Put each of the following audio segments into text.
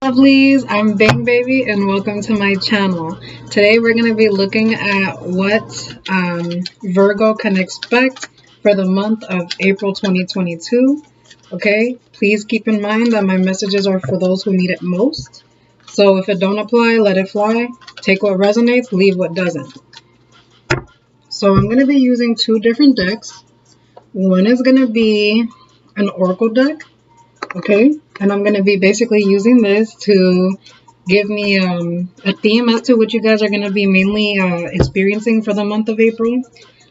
Lovelies, I'm Bang Baby and welcome to my channel. Today we're going to be looking at what Virgo can expect for the month of April 2022. Okay, please keep in mind that my messages are for those who need it most. So if it don't apply, let it fly. Take what resonates, leave what doesn't. So I'm going to be using two different decks. One is going to be an Oracle deck. Okay, and I'm going to be basically using this to give me a theme as to what you guys are going to be mainly experiencing for the month of April.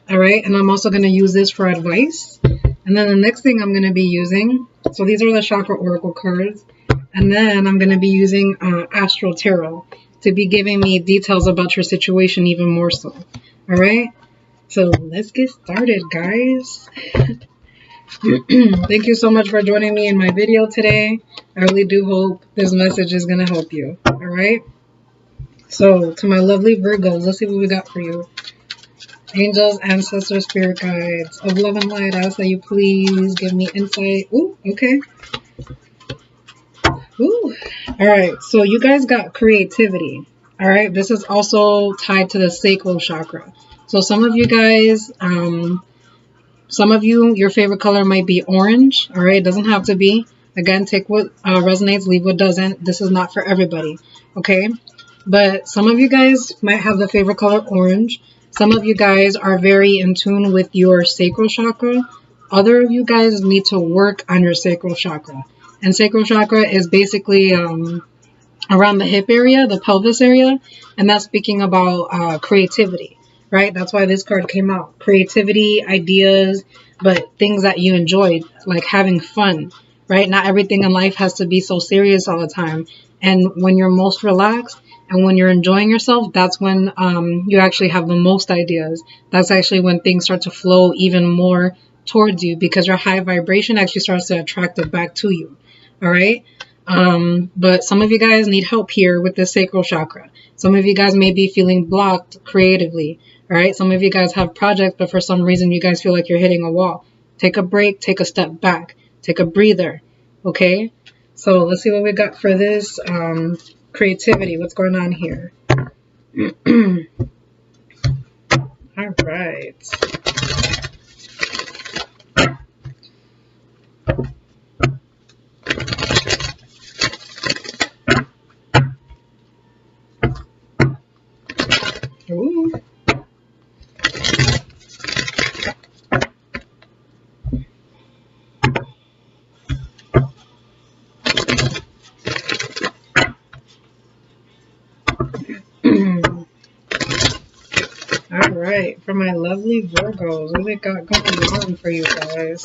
All right, and I'm also going to use this for advice. And then the next thing I'm going to be using, so these are the chakra oracle cards, and then I'm going to be using astral tarot to be giving me details about your situation even more so. All right, so let's get started, guys. Thank you so much for joining me in my video today. I really do hope this message is going to help you. All right. So to my lovely Virgos, let's see what we got for you. Angels, ancestors, spirit guides of love and light, I ask that you please give me insight. Ooh, okay. Ooh. All right. So you guys got creativity. All right. This is also tied to the sacral chakra. So some of you guys, your favorite color might be orange. All right, it doesn't have to be. Again, take what resonates, leave what doesn't. This is not for everybody, okay? But some of you guys might have the favorite color orange. Some of you guys are very in tune with your sacral chakra. Other of you guys need to work on your sacral chakra. And sacral chakra is basically around the hip area, the pelvis area, and that's speaking about creativity, right? That's why this card came out. Creativity, ideas, but things that you enjoyed, like having fun, right? Not everything in life has to be so serious all the time. And when you're most relaxed and when you're enjoying yourself, that's when you actually have the most ideas. That's actually when things start to flow even more towards you because your high vibration actually starts to attract it back to you, all right? But some of you guys need help here with the sacral chakra. Some of you guys may be feeling blocked creatively. All right. Some of you guys have projects, but for some reason you guys feel like you're hitting a wall. Take a break, take a step back, take a breather. Okay. So let's see what we got for this creativity. What's going on here? All right. Ooh. All right, for my lovely Virgos, what we got going on for you guys?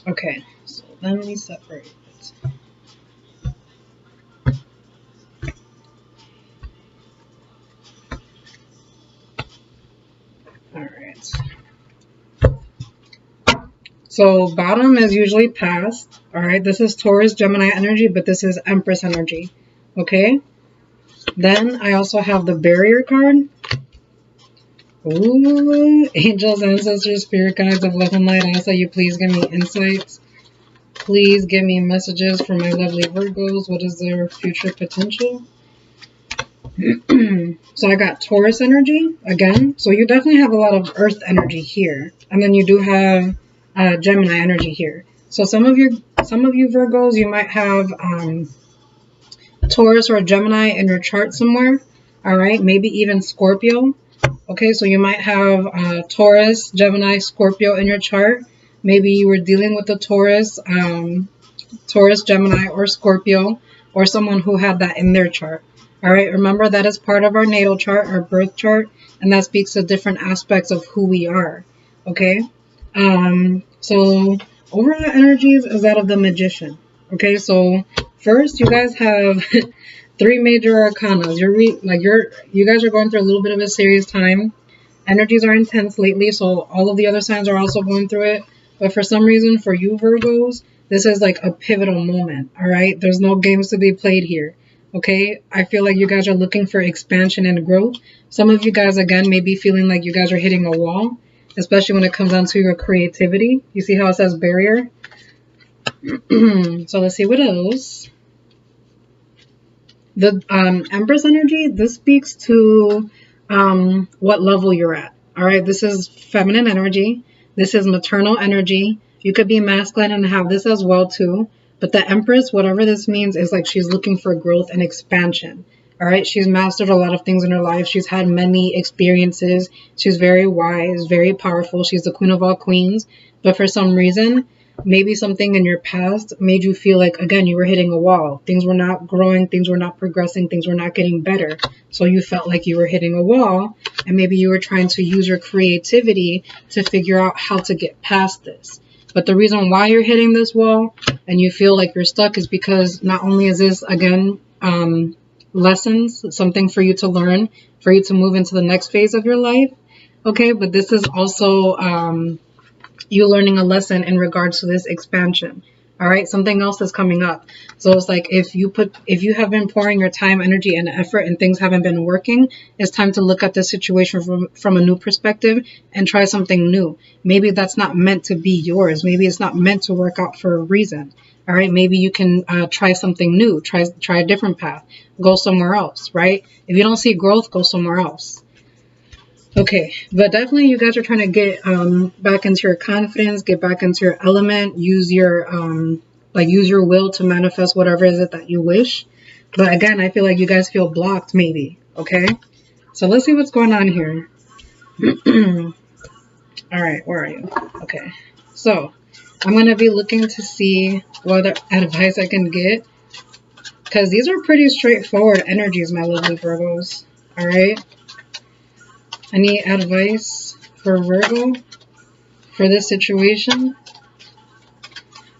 Okay, so let me separate it. All right. So bottom is usually past. All right, this is Taurus, Gemini energy, but this is Empress energy. Okay. Then I also have the barrier card. Ooh, angels, ancestors, spirit guides of love and light. I ask that you please give me insights. Please give me messages for my lovely Virgos. What is their future potential? So I got Taurus energy again. So you definitely have a lot of Earth energy here, and then you do have Gemini energy here. So some of you Virgos, you might have Taurus or Gemini in your chart somewhere. All right, maybe even Scorpio. Okay, so you might have Taurus, Gemini, Scorpio in your chart. Maybe you were dealing with a Taurus, Gemini, or Scorpio, or someone who had that in their chart. All right, remember that is part of our natal chart, our birth chart, and that speaks to different aspects of who we are. Okay, so overall energies is that of the Magician. Okay, so first you guys have three major arcana. You guys are going through a little bit of a serious time. Energies are intense lately, so all of the other signs are also going through it. But for some reason, for you Virgos, this is like a pivotal moment. All right, there's no games to be played here. Okay, I feel like you guys are looking for expansion and growth. Some of you guys, again, may be feeling like you guys are hitting a wall, especially when it comes down to your creativity. You see how it says barrier? So let's see what else. The Empress energy, this speaks to what level you're at. All right, this is feminine energy. This is maternal energy. You could be masculine and have this as well too. But the Empress, whatever this means, is like she's looking for growth and expansion. All right, she's mastered a lot of things in her life. She's had many experiences. She's very wise, very powerful. She's the queen of all queens. But for some reason, maybe something in your past made you feel like, again, you were hitting a wall. Things were not growing, things were not progressing, things were not getting better. So you felt like you were hitting a wall, and maybe you were trying to use your creativity to figure out how to get past this. But the reason why you're hitting this wall and you feel like you're stuck is because not only is this, again, lessons, something for you to learn, for you to move into the next phase of your life, okay, but this is also you learning a lesson in regards to this expansion. All right, something else is coming up. So it's like if you have been pouring your time, energy, and effort and things haven't been working, it's time to look at the situation from a new perspective and try something new. Maybe that's not meant to be yours. Maybe it's not meant to work out for a reason. All right, maybe you can try something new, try a different path, go somewhere else, right? If you don't see growth, go somewhere else. Okay, but definitely you guys are trying to get back into your confidence, get back into your element, use your use your will to manifest whatever is it that you wish. But again, I feel like you guys feel blocked maybe, okay? So let's see what's going on here. All right, where are you? Okay, so I'm going to be looking to see what advice I can get, because these are pretty straightforward energies, my lovely Virgos. All right. Any advice for Virgo for this situation?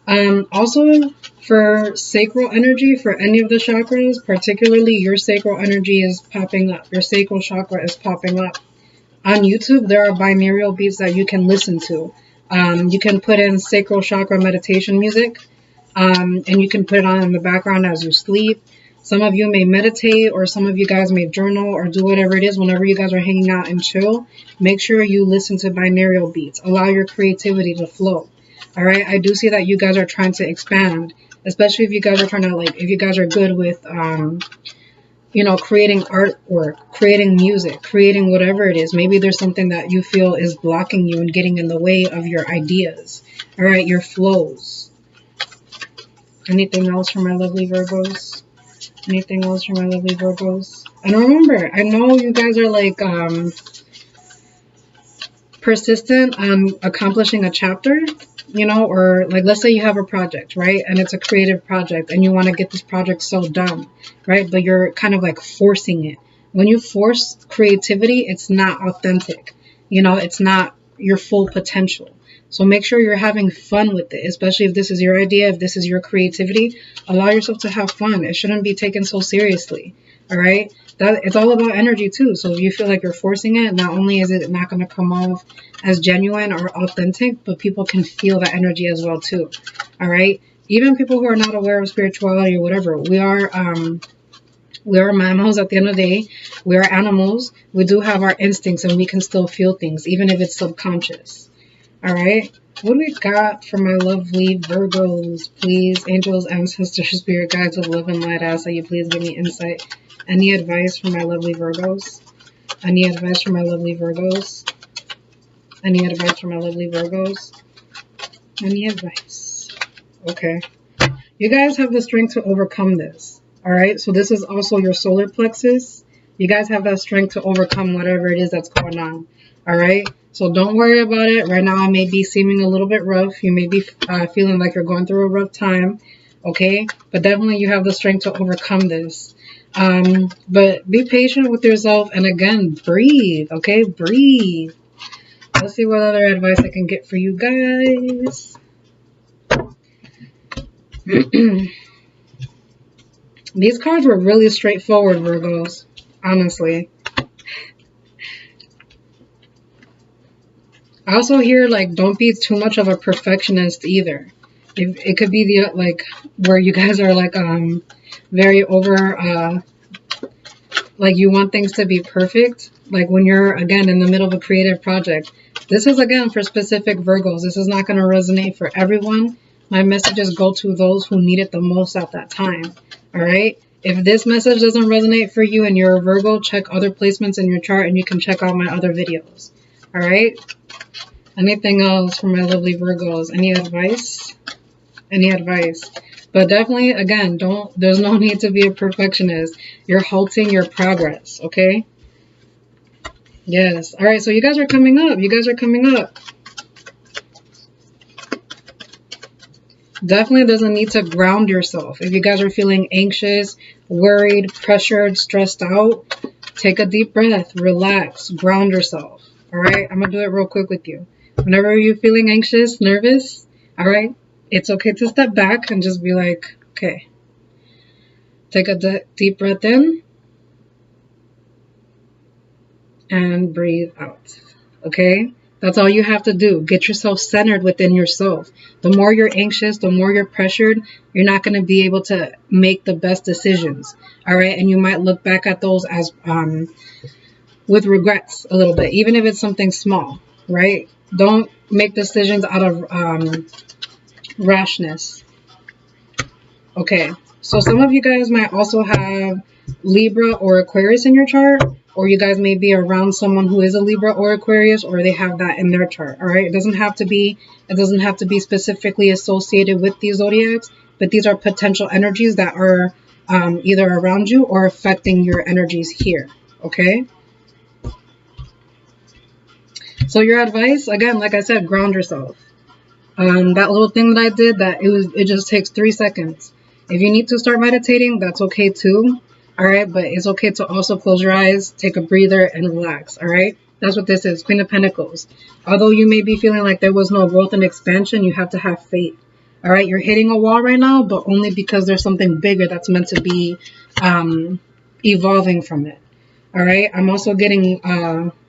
Also, for sacral energy, for any of the chakras, particularly your sacral energy is popping up. Your sacral chakra is popping up. On YouTube, there are binaural beats that you can listen to. You can put in sacral chakra meditation music, and you can put it on in the background as you sleep. Some of you may meditate, or some of you guys may journal or do whatever it is whenever you guys are hanging out and chill. Make sure you listen to binaural beats. Allow your creativity to flow. All right. I do see that you guys are trying to expand, especially if you guys are trying to, if you guys are good with, creating artwork, creating music, creating whatever it is. Maybe there's something that you feel is blocking you and getting in the way of your ideas. All right. Your flows. Anything else for my lovely Virgos? Anything else for my lovely Virgos? And remember, I know you guys are persistent on accomplishing a chapter, or let's say you have a project, right? And it's a creative project and you want to get this project so done, right? But you're kind of forcing it. When you force creativity, it's not authentic. It's not your full potential. So make sure you're having fun with it, especially if this is your idea, if this is your creativity. Allow yourself to have fun. It shouldn't be taken so seriously, all right? It's all about energy too. So if you feel like you're forcing it, not only is it not going to come off as genuine or authentic, but people can feel that energy as well too, all right? Even people who are not aware of spirituality or whatever, we are mammals at the end of the day. We are animals. We do have our instincts and we can still feel things, even if it's subconscious. All right, what do we got for my lovely Virgos? Please, angels, ancestors, spirit guides of love and light, I ask that you please give me insight. Any advice for my lovely Virgos? Any advice for my lovely Virgos? Any advice for my lovely Virgos? Any advice? Okay. You guys have the strength to overcome this. All right, so this is also your solar plexus. You guys have that strength to overcome whatever it is that's going on. All right. So don't worry about it. Right now, I may be seeming a little bit rough. You may be feeling like you're going through a rough time. Okay. But definitely you have the strength to overcome this. But be patient with yourself. And again, breathe. Okay. Breathe. Let's see what other advice I can get for you guys. These cards were really straightforward, Virgos. Honestly. I also hear don't be too much of a perfectionist either. It could be the where you guys are very over you want things to be perfect. When you're again in the middle of a creative project. This is again for specific Virgos. This is not going to resonate for everyone. My messages go to those who need it the most at that time. All right. If this message doesn't resonate for you and you're a Virgo, check other placements in your chart and you can check out my other videos. All right. Anything else for my lovely Virgos? Any advice? Any advice? But definitely, again, there's no need to be a perfectionist. You're halting your progress. Okay. Yes. All right. So you guys are coming up. You guys are coming up. Definitely doesn't need to ground yourself. If you guys are feeling anxious, worried, pressured, stressed out, take a deep breath, relax, ground yourself. All right, I'm gonna do it real quick with you. Whenever you're feeling anxious, nervous, all right, it's okay to step back and just be like, okay, take a deep breath in and breathe out. Okay? That's all you have to do. Get yourself centered within yourself. The more you're anxious, the more you're pressured, you're not going to be able to make the best decisions. All right? And you might look back at those as with regrets a little bit, even if it's something small, right? Don't make decisions out of rashness. Okay. So some of you guys might also have Libra or Aquarius in your chart, or you guys may be around someone who is a Libra or Aquarius, or they have that in their chart. All right, it doesn't have to be specifically associated with these zodiacs, but these are potential energies that are either around you or affecting your energies here. Okay. So your advice, again, like I said, ground yourself. That little thing that I did, it just takes 3 seconds. If you need to start meditating, that's okay too. All right, but it's okay to also close your eyes, take a breather, and relax. All right, that's what this is, Queen of Pentacles. Although you may be feeling like there was no growth and expansion, you have to have faith. All right, you're hitting a wall right now, but only because there's something bigger that's meant to be evolving from it. All right, I'm also getting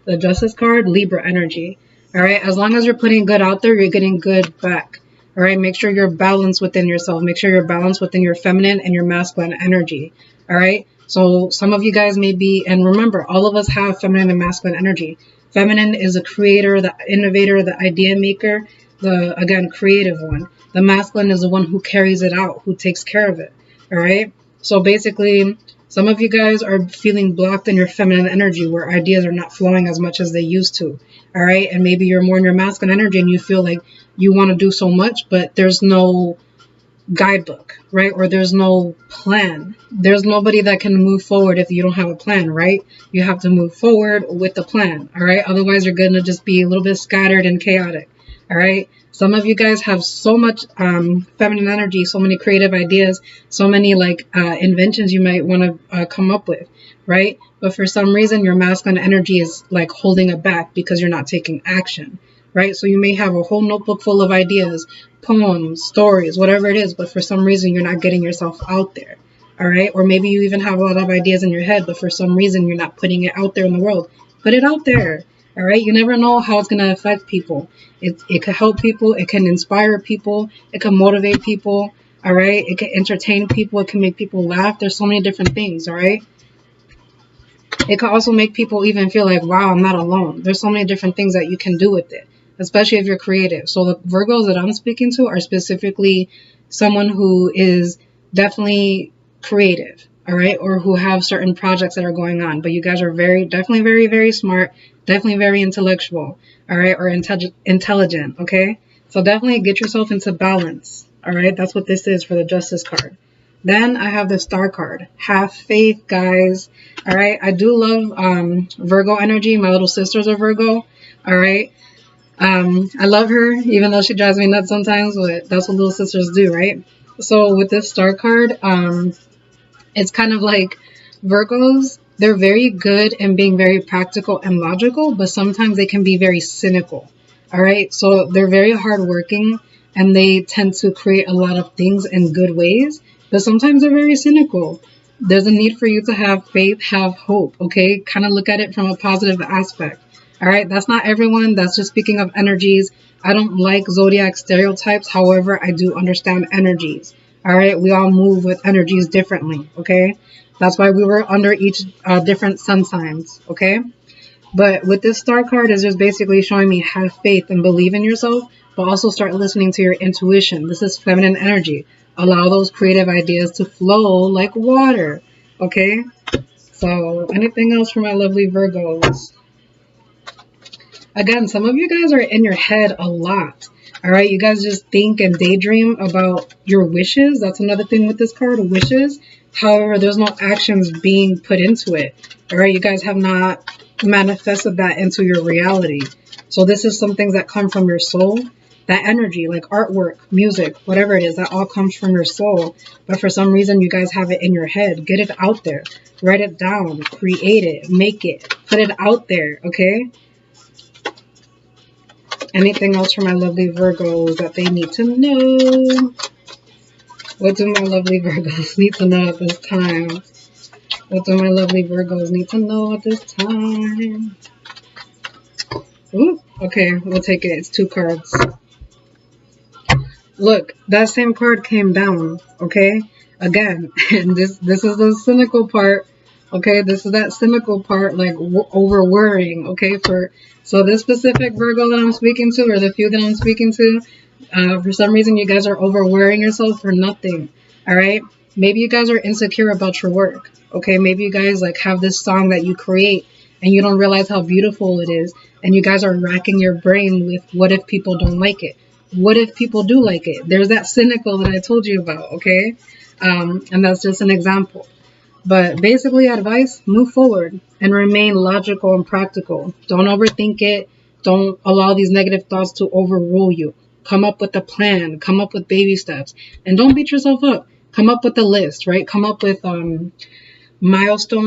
the Justice card, Libra energy. All right, as long as you're putting good out there, you're getting good back. All right, make sure you're balanced within yourself. Make sure you're balanced within your feminine and your masculine energy. All right, so some of you guys may be, and remember, all of us have feminine and masculine energy. Feminine is the creator, the innovator, the idea maker, the, again, creative one. The masculine is the one who carries it out, who takes care of it. All right, so basically, some of you guys are feeling blocked in your feminine energy where ideas are not flowing as much as they used to. All right. And maybe you're more in your masculine energy and you feel like you want to do so much, but there's no guidebook, right? Or there's no plan. There's nobody that can move forward if you don't have a plan, right? You have to move forward with the plan. All right. Otherwise, you're going to just be a little bit scattered and chaotic. All right. Some of you guys have so much feminine energy, so many creative ideas, so many inventions you might want to come up with, right? But for some reason, your masculine energy is like holding it back because you're not taking action, right? So you may have a whole notebook full of ideas, poems, stories, whatever it is, but for some reason, you're not getting yourself out there, all right? Or maybe you even have a lot of ideas in your head, but for some reason, you're not putting it out there in the world. Put it out there. All right, you never know how it's going to affect people. It can help people. It can inspire people. It can motivate people. All right, it can entertain people. It can make people laugh. There's so many different things. All right, it can also make people even feel like, wow, I'm not alone. There's so many different things that you can do with it, especially if you're creative. So the Virgos that I'm speaking to are specifically someone who is definitely creative, all right, or who have certain projects that are going on. But you guys are definitely very, very smart, definitely very intellectual, all right, or intelligent, okay? So definitely get yourself into balance, all right? That's what this is for the Justice card. Then I have the Star card. Have faith, guys. All right. I do love Virgo energy. My little sister's a Virgo. All right. I love her, even though she drives me nuts sometimes, but that's what little sisters do, right? So with this Star card, it's kind of like Virgos, they're very good in being very practical and logical, but sometimes they can be very cynical. All right. So they're very hardworking and they tend to create a lot of things in good ways, but sometimes they're very cynical. There's a need for you to have faith, have hope. Okay. Kind of look at it from a positive aspect. All right. That's not everyone. That's just speaking of energies. I don't like zodiac stereotypes. However, I do understand energies. All right, we all move with energies differently, okay? That's why we were under each different sun signs, okay? But with this Star card is just basically showing me have faith and believe in yourself, but also start listening to your intuition. This is feminine energy. Allow those creative ideas to flow like water. Okay? So, anything else for my lovely Virgos? Again, some of you guys are in your head a lot. All right, you guys just think and daydream about your wishes. That's another thing with this card, wishes. However, there's no actions being put into it. All right, you guys have not manifested that into your reality. So this is some things that come from your soul. That energy, like artwork, music, whatever it is, that all comes from your soul. But for some reason, you guys have it in your head. Get it out there. Write it down. Create it. Make it. Put it out there, okay? Anything else for my lovely Virgos that they need to know? What do my lovely Virgos need to know at this time? What do my lovely Virgos need to know at this time? Ooh, okay, we'll take it. It's 2 cards. Look, that same card came down, okay? Again, and this is the cynical part, okay? This is that cynical part, like over worrying, okay? So this specific Virgo that I'm speaking to, or the few that I'm speaking to, for some reason you guys are over worrying yourself for nothing, all right? Maybe you guys are insecure about your work, okay? Maybe you guys like have this song that you create and you don't realize how beautiful it is, and you guys are racking your brain with what if people don't like it? What if people do like it? There's that cynical that I told you about, okay? And that's just an example. But basically, advice, move forward and remain logical and practical. Don't overthink it. Don't allow these negative thoughts to overrule you. Come up with a plan. Come up with baby steps. And don't beat yourself up. Come up with a list, right? Come up with milestones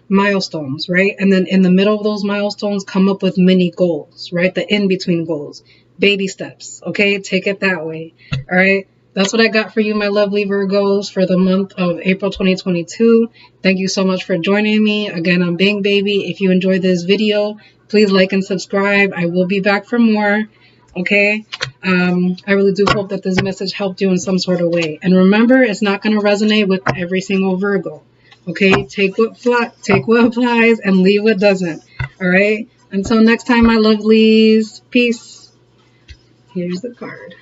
milestones, right? And then in the middle of those milestones, come up with mini goals, right? The in-between goals. Baby steps, okay? Take it that way, all right? That's what I got for you, my lovely Virgos, for the month of April 2022. Thank you so much for joining me. Again, I'm Bang Baby. If you enjoyed this video, please like and subscribe. I will be back for more, okay? I really do hope that this message helped you in some sort of way. And remember, it's not going to resonate with every single Virgo, okay? Take what applies and leave what doesn't, all right? Until next time, my lovelies. Peace. Here's the card.